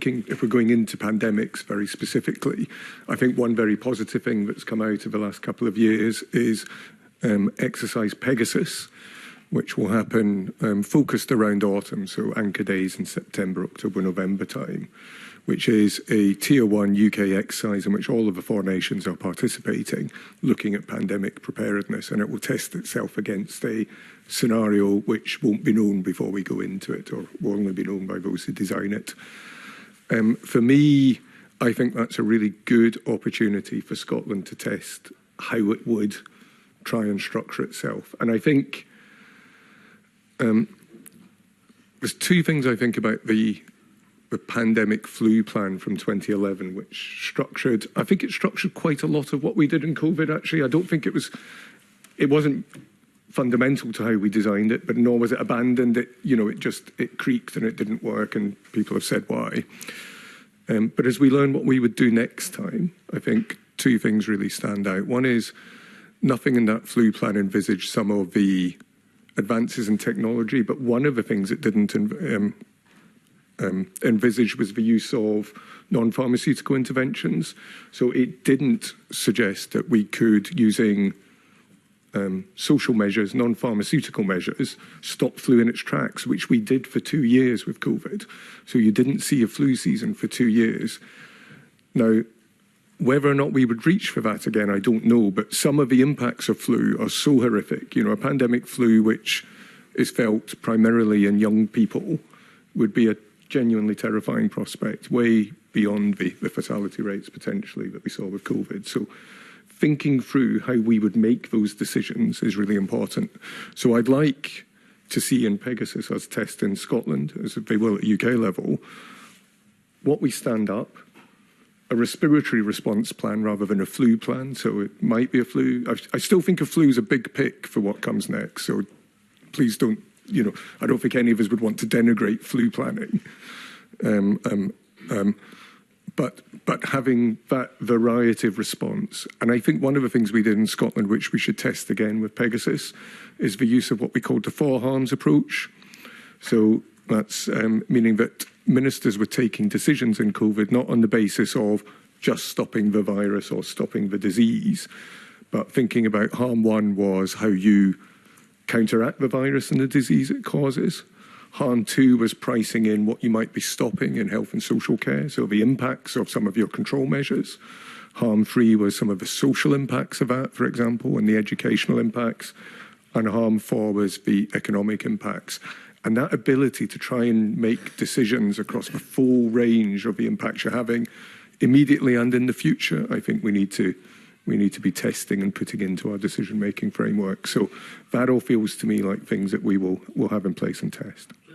If we're going into pandemics very specifically, I think one very positive thing that's come out of the last couple of years is exercise Pegasus, which will happen focused around autumn, so anchor days in September, October, November time, which is a Tier 1 UK exercise in which all of the four nations are participating, looking at pandemic preparedness, and it will test itself against a scenario which won't be known before we go into it, or will only be known by those who design it. For me, I think that's a really good opportunity for Scotland to test how it would try and structure itself. And I think there's two things I think about the pandemic flu plan from 2011, which structured quite a lot of what we did in COVID, actually. I don't think it wasn't fundamental to how we designed it, but nor was it abandoned. It creaked and it didn't work, and people have said why. But as we learn what we would do next time, I think two things really stand out. One is nothing in that flu plan envisaged some of the advances in technology, but one of the things it didn't envisage was the use of non-pharmaceutical interventions. So it didn't suggest that we could, using social measures, non-pharmaceutical measures, stop flu in its tracks, which we did for 2 years with COVID. So you didn't see a flu season for 2 years. Now, whether or not we would reach for that again, I don't know, but some of the impacts of flu are so horrific. A pandemic flu which is felt primarily in young people would be a genuinely terrifying prospect, way beyond the fatality rates potentially that we saw with COVID. So thinking through how we would make those decisions is really important. So I'd like to see in Pegasus us test in Scotland, as they will at UK level, what we stand up, a respiratory response plan rather than a flu plan. So it might be a flu. I still think a flu is a big pick for what comes next. So please don't, I don't think any of us would want to denigrate flu planning. But having that variety of response, and I think one of the things we did in Scotland, which we should test again with Pegasus, is the use of what we call the four harms approach. So that's meaning that ministers were taking decisions in COVID not on the basis of just stopping the virus or stopping the disease, but thinking about harm one was how you counteract the virus and the disease it causes. Harm two was pricing in what you might be stopping in health and social care, so the impacts of some of your control measures. Harm three was some of the social impacts of that, for example, and the educational impacts. And harm four was the economic impacts. And that ability to try and make decisions across the full range of the impacts you're having immediately and in the future, I think we need to be testing and putting into our decision-making framework. So that all feels to me like things that we will have in place and test.